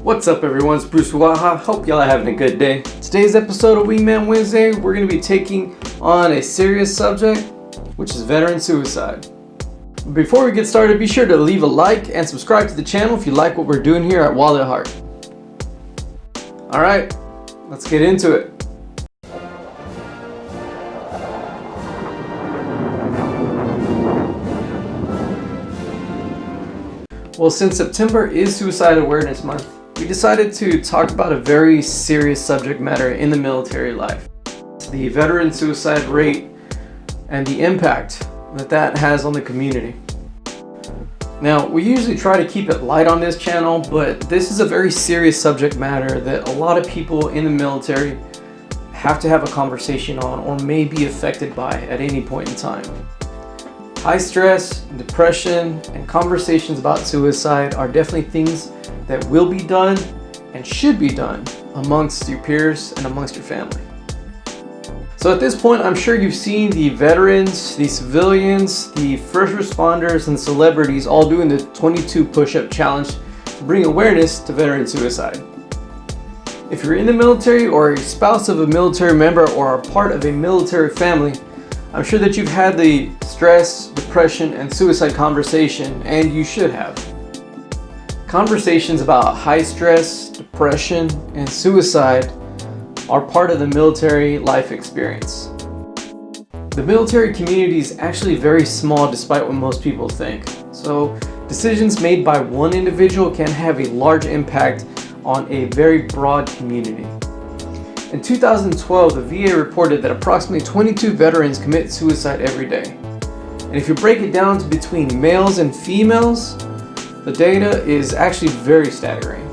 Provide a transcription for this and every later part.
What's up everyone, it's Bruce Waha. Hope y'all are having a good day. Today's episode of Wingman Wednesday, we're going to be taking on a serious subject, which is veteran suicide. Before we get started, be sure to leave a like and subscribe to the channel if you like what we're doing here at Wallet Heart. Alright, let's get into it. Well, since September is Suicide Awareness Month, we decided to talk about a very serious subject matter in the military life. The veteran suicide rate and the impact that has on the community. Now, we usually try to keep it light on this channel, but this is a very serious subject matter that a lot of people in the military have to have a conversation on or may be affected by at any point in time. High stress, depression, and conversations about suicide are definitely things that will be done and should be done amongst your peers and amongst your family. So at this point, I'm sure you've seen the veterans, the civilians, the first responders, and celebrities all doing the 22 push-up challenge to bring awareness to veteran suicide. If you're in the military or a spouse of a military member or are part of a military family, I'm sure that you've had the stress, depression, and suicide conversation, and you should have. Conversations about high stress, depression, and suicide are part of the military life experience. The military community is actually very small despite what most people think. So decisions made by one individual can have a large impact on a very broad community. In 2012, the VA reported that approximately 22 veterans commit suicide every day. And if you break it down to between males and females, the data is actually very staggering.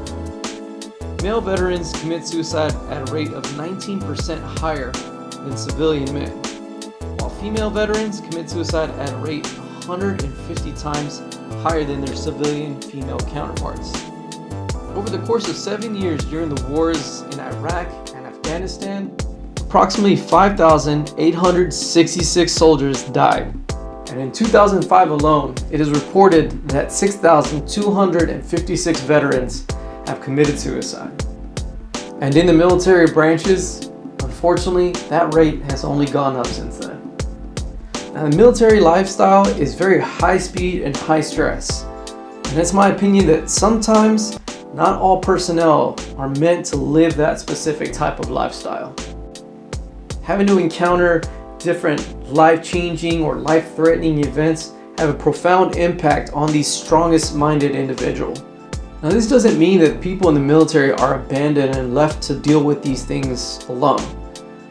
Male veterans commit suicide at a rate of 19% higher than civilian men, while female veterans commit suicide at a rate 150 times higher than their civilian female counterparts. Over the course of 7 years during the wars in Iraq and Afghanistan, approximately 5,866 soldiers died. And in 2005 alone, it is reported that 6,256 veterans have committed suicide. And in the military branches, unfortunately, that rate has only gone up since then. Now, the military lifestyle is very high speed and high stress. And it's my opinion that sometimes not all personnel are meant to live that specific type of lifestyle. Having to encounter different life-changing or life-threatening events have a profound impact on the strongest minded individual. Now, this doesn't mean that people in the military are abandoned and left to deal with these things alone.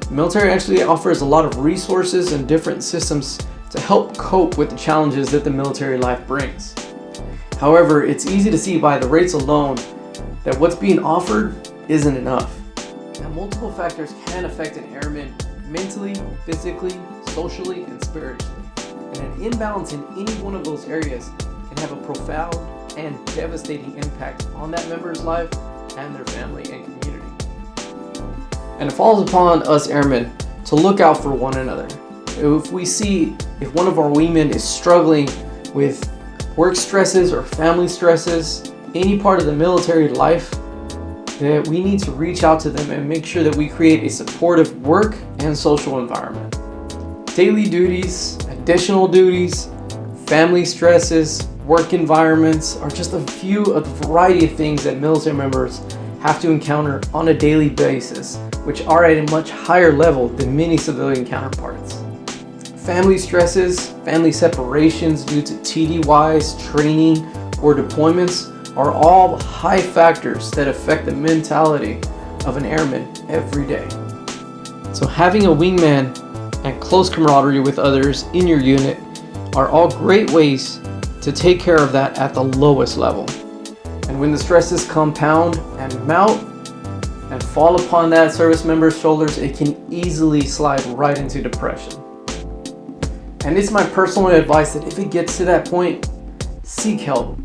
The military actually offers a lot of resources and different systems to help cope with the challenges that the military life brings. However, it's easy to see by the rates alone that what's being offered isn't enough. Now, multiple factors can affect an airman mentally, physically, socially, and spiritually. And an imbalance in any one of those areas can have a profound and devastating impact on that member's life and their family and community. And it falls upon us airmen to look out for one another. If we see if one of our wingmen is struggling with work stresses or family stresses, any part of the military life, that we need to reach out to them and make sure that we create a supportive work and social environment. Daily duties, additional duties, family stresses, work environments are just a few of the variety of things that military members have to encounter on a daily basis, which are at a much higher level than many civilian counterparts. Family stresses, family separations due to TDYs, training, or deployments are all high factors that affect the mentality of an airman every day. So having a wingman and close camaraderie with others in your unit are all great ways to take care of that at the lowest level. And when the stresses compound and mount and fall upon that service member's shoulders, it can easily slide right into depression. And it's my personal advice that if it gets to that point, seek help.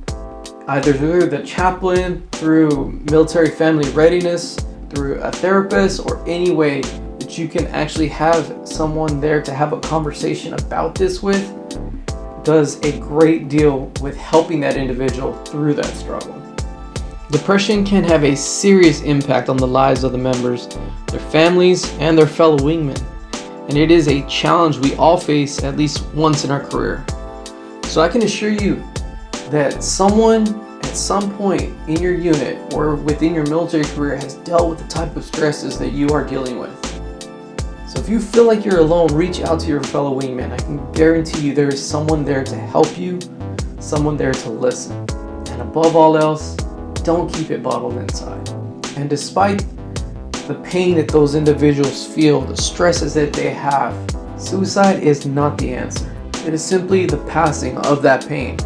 Either through the chaplain, through military family readiness, through a therapist, or any way that you can actually have someone there to have a conversation about this with, does a great deal with helping that individual through that struggle. Depression can have a serious impact on the lives of the members, their families, and their fellow wingmen, and it is a challenge we all face at least once in our career. So I can assure you that someone at some point in your unit or within your military career has dealt with the type of stresses that you are dealing with. So if you feel like you're alone, reach out to your fellow wingman. I can guarantee you there is someone there to help you, someone there to listen. And above all else, don't keep it bottled inside. And despite the pain that those individuals feel, the stresses that they have, suicide is not the answer. It is simply the passing of that pain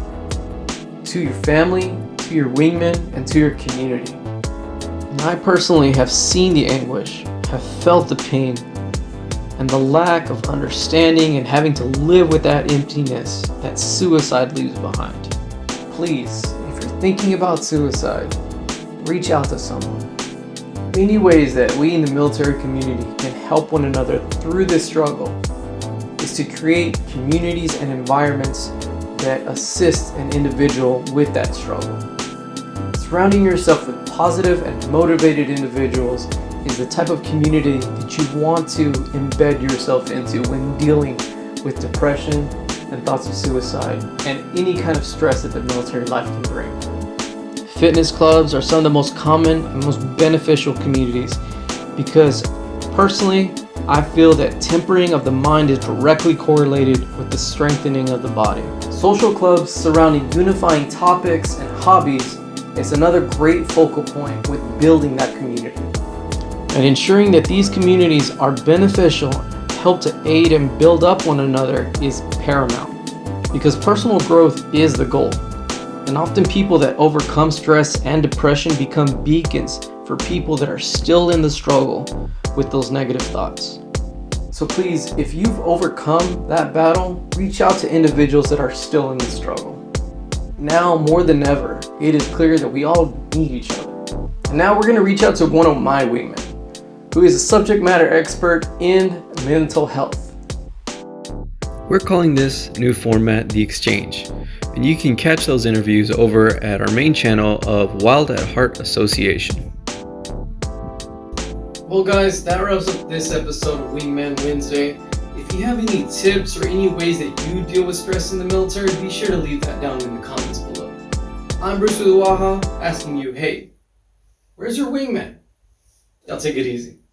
to your family, to your wingmen, and to your community. And I personally have seen the anguish, have felt the pain, and the lack of understanding and having to live with that emptiness that suicide leaves behind. Please, if you're thinking about suicide, reach out to someone. Many ways that we in the military community can help one another through this struggle is to create communities and environments that assist an individual with that struggle. Surrounding yourself with positive and motivated individuals is the type of community that you want to embed yourself into when dealing with depression and thoughts of suicide and any kind of stress that the military life can bring. Fitness clubs are some of the most common and most beneficial communities because personally, I feel that tempering of the mind is directly correlated with the strengthening of the body. Social clubs surrounding unifying topics and hobbies is another great focal point with building that community. And ensuring that these communities are beneficial, help to aid and build up one another is paramount because personal growth is the goal. And often people that overcome stress and depression become beacons for people that are still in the struggle with those negative thoughts. So please, if you've overcome that battle, reach out to individuals that are still in the struggle. Now more than ever, it is clear that we all need each other. And now we're going to reach out to one of my wingmen, who is a subject matter expert in mental health. We're calling this new format the XChange, and you can catch those interviews over at our main channel of Wild at Heart Association. Well guys, that wraps up this episode of Wingman Wednesday. If you have any tips or any ways that you deal with stress in the military, be sure to leave that down in the comments below. I'm Bruce with Waha, asking you, hey, where's your wingman? Y'all take it easy.